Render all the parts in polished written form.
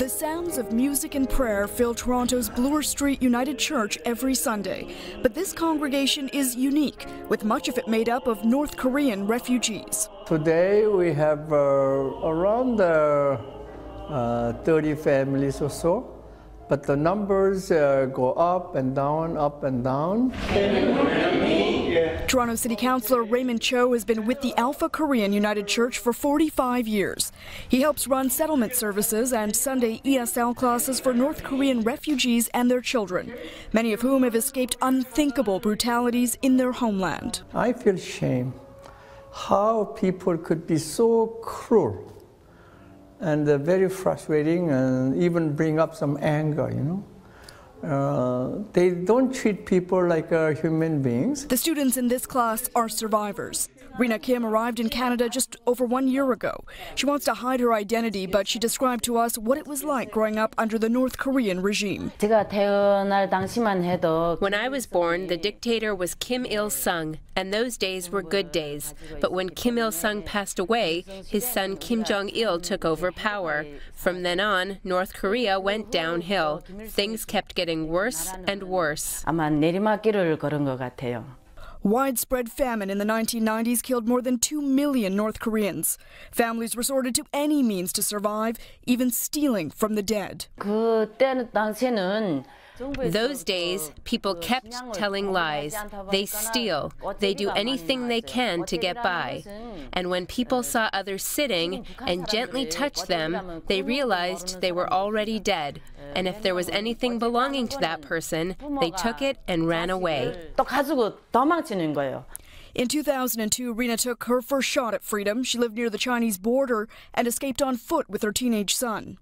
The sounds of music and prayer fill Toronto's Bloor Street United Church every Sunday. But this congregation is unique, with much of it made up of North Korean refugees. Today we have around 30 families or so, but the numbers go up and down, up and down. Toronto City Councillor Raymond Cho has been with the Alpha Korean United Church for 45 years. He helps run settlement services and Sunday ESL classes for North Korean refugees and their children, many of whom have escaped unthinkable brutalities in their homeland. I feel shame how people could be so cruel and very frustrating and even bring up some anger, you know. They don't treat people like human beings. The students in this class are survivors. Rina Kim arrived in Canada just over 1 year ago. She wants to hide her identity, but she described to us what it was like growing up under the North Korean regime. When I was born, the dictator was Kim Il-sung, and those days were good days. But when Kim Il-sung passed away, his son Kim Jong-il took over power. From then on, North Korea went downhill. Things kept getting worse and worse. Widespread famine in the 1990s killed more than 2 million North Koreans. Families resorted to any means to survive, even stealing from the dead. Those days, people kept telling lies. They steal. They do anything they can to get by. And when people saw others sitting and gently touched them, they realized they were already dead. And if there was anything belonging to that person, they took it and ran away. In 2002, Rina took her first shot at freedom. She lived near the Chinese border and escaped on foot with her teenage son.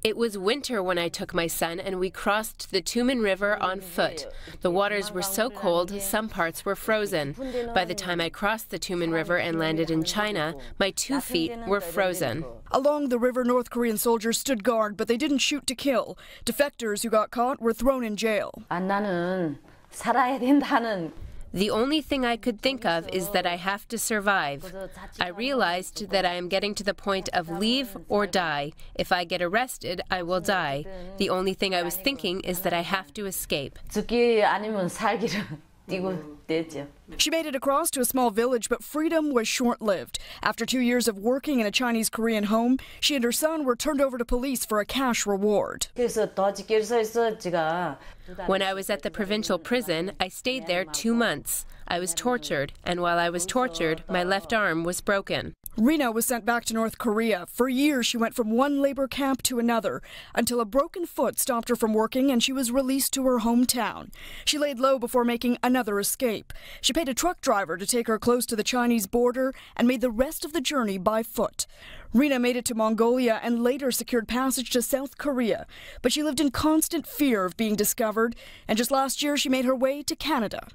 It was winter when I took my son and we crossed the Tumen River on foot. The waters were so cold, some parts were frozen. By the time I crossed the Tumen River and landed in China, my 2 feet were frozen. Along the river, North Korean soldiers stood guard, but they didn't shoot to kill. Defectors who got caught were thrown in jail. The only thing I could think of is that I have to survive. I realized that I am getting to the point of leave or die. If I get arrested, I will die. The only thing I was thinking is that I have to escape. She made it across to a small village, but freedom was short-lived. After 2 years of working in a Chinese-Korean home, she and her son were turned over to police for a cash reward. When I was at the provincial prison, I stayed there 2 months. I was tortured, and while I was tortured, my left arm was broken. Rina was sent back to North Korea. For years, she went from one labor camp to another until a broken foot stopped her from working and she was released to her hometown. She laid low before making another escape. She paid a truck driver to take her close to the Chinese border and made the rest of the journey by foot. Rina made it to Mongolia and later secured passage to South Korea, but she lived in constant fear of being discovered, and just last year she made her way to Canada.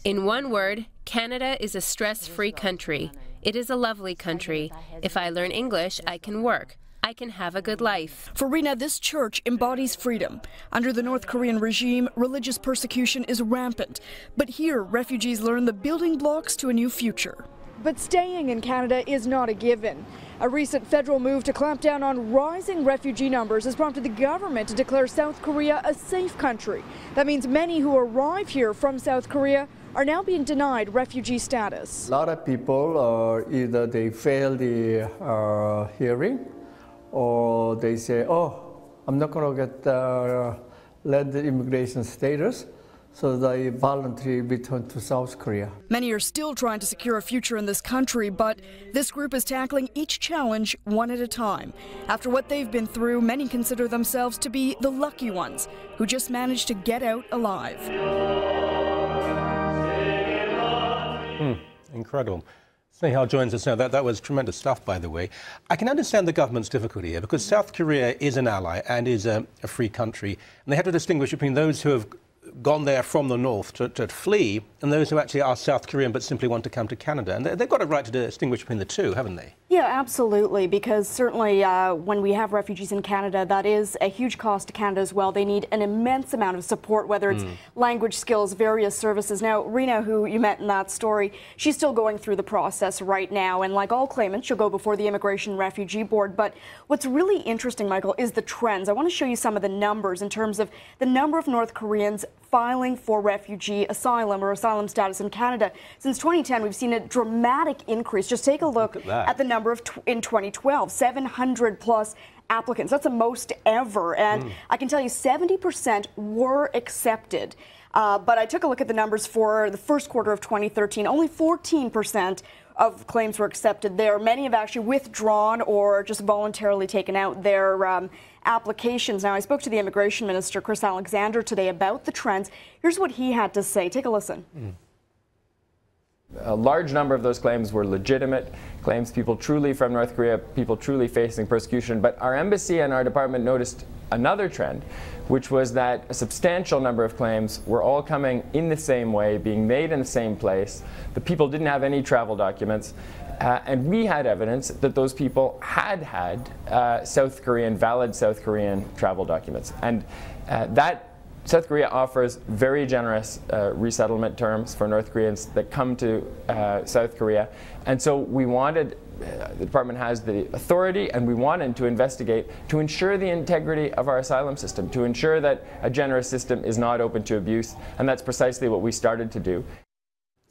In one word, Canada is a stress-free country. It is a lovely country. If I learn English, I can work. I can have a good life. For Rina, this church embodies freedom. Under the North Korean regime, religious persecution is rampant. But here, refugees learn the building blocks to a new future. But staying in Canada is not a given. A recent federal move to clamp down on rising refugee numbers has prompted the government to declare South Korea a safe country. That means many who arrive here from South Korea are now being denied refugee status. A lot of people, either they fail the hearing, or they say, oh, I'm not going to get the immigration status. So they voluntarily return to South Korea. Many are still trying to secure a future in this country, but this group is tackling each challenge one at a time. After what they've been through, many consider themselves to be the lucky ones who just managed to get out alive. Incredible. Snehal joins us now. That was tremendous stuff, by the way. I can understand the government's difficulty here because South Korea is an ally and is a free country, and they have to distinguish between those who have gone there from the north to flee and those who actually are South Korean but simply want to come to Canada. And they've got a right to distinguish between the two, haven't they? Yeah, absolutely, because certainly when we have refugees in Canada, that is a huge cost to Canada as well. They need an immense amount of support, whether it's language skills, various services. Now, Rena, who you met in that story, she's still going through the process right now, and like all claimants, she'll go before the Immigration Refugee Board. But what's really interesting, Michael, is the trends. I want to show you some of the numbers in terms of the number of North Koreans filing for refugee asylum or asylum status in Canada. Since 2010, we've seen a dramatic increase. Just take a look at the number of in 2012, 700 plus applicants. That's the most ever. And I can tell you 70% were accepted. But I took a look at the numbers for the first quarter of 2013. Only 14% of claims were accepted there. Many have actually withdrawn or just voluntarily taken out their applications. Now, I spoke to the Immigration Minister, Chris Alexander, today about the trends. Here's what he had to say. Take a listen. A large number of those claims were legitimate claims, people truly from North Korea, people truly facing persecution. But our embassy and our department noticed another trend, which was that a substantial number of claims were all coming in the same way, being made in the same place. The people didn't have any travel documents. And we had evidence that those people had valid South Korean travel documents. And that South Korea offers very generous resettlement terms for North Koreans that come to South Korea. And so we wanted, the department has the authority, and we wanted to investigate to ensure the integrity of our asylum system, to ensure that a generous system is not open to abuse. And that's precisely what we started to do.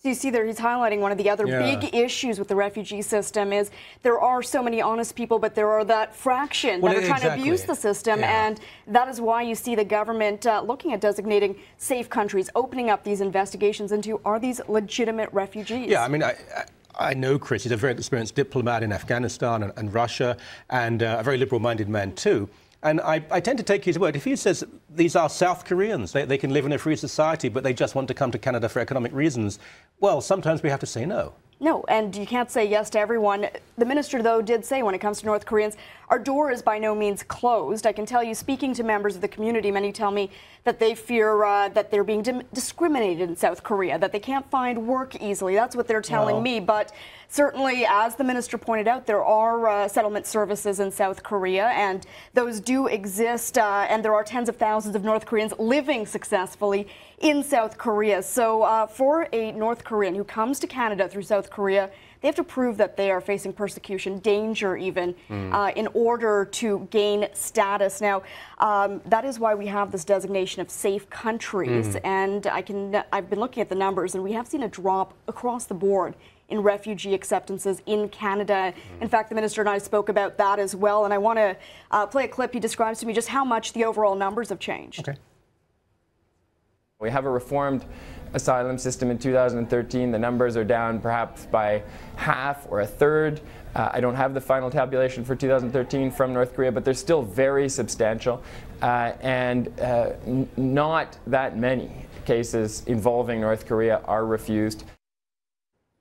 So you see there, he's highlighting one of the other big issues with the refugee system is there are so many honest people, but there are that fraction that are trying to abuse the system. And that is why you see the government looking at designating safe countries, opening up these investigations into, are these legitimate refugees? Yeah, I mean, I know Chris. He's a very experienced diplomat in Afghanistan and Russia, and a very liberal-minded man too. And I tend to take his word. If he says these are South Koreans, they can live in a free society, but they just want to come to Canada for economic reasons, well, sometimes we have to say no. No, and you can't say yes to everyone. The minister, though, did say when it comes to North Koreans, our door is by no means closed. I can tell you, speaking to members of the community, many tell me that they fear that they're being discriminated in South Korea, that they can't find work easily. That's what they're telling me. But certainly, as the minister pointed out, there are settlement services in South Korea, and those do exist, and there are tens of thousands of North Koreans living successfully in South Korea. So for a North Korean who comes to Canada through South Korea, they have to prove that they are facing persecution, danger even, in order to gain status. Now, that is why we have this designation of safe countries. And I've been looking at the numbers, and we have seen a drop across the board in refugee acceptances in Canada. In fact, the minister and I spoke about that as well. And I want to play a clip. He describes to me just how much the overall numbers have changed. Okay. We have a reformed asylum system in 2013. The numbers are down perhaps by half or a third. I don't have the final tabulation for 2013 from North Korea, but they're still very substantial, and not that many cases involving North Korea are refused.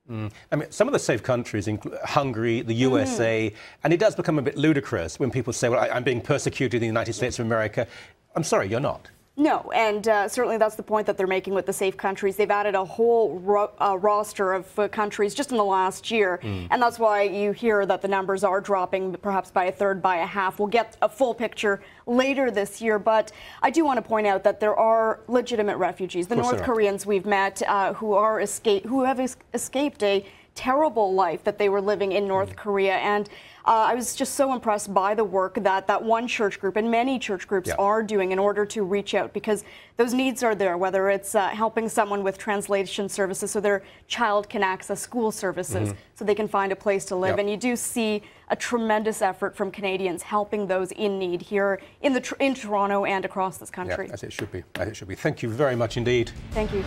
I mean, some of the safe countries include Hungary, the USA, and it does become a bit ludicrous when people say, well, I'm being persecuted in the United States of America. I'm sorry, you're not. No, and certainly that's the point that they're making with the safe countries. They've added a whole roster of countries just in the last year, and that's why you hear that the numbers are dropping perhaps by a third, by a half. We'll get a full picture later this year, but I do want to point out that there are legitimate refugees, the North Koreans we've met who have escaped a terrible life that they were living in North Korea. And I was just so impressed by the work that one church group and many church groups are doing in order to reach out, because those needs are there, whether it's helping someone with translation services so their child can access school services so they can find a place to live. And you do see a tremendous effort from Canadians helping those in need here in Toronto and across this country. As it should be. As it should be. Thank you very much indeed. Thank you.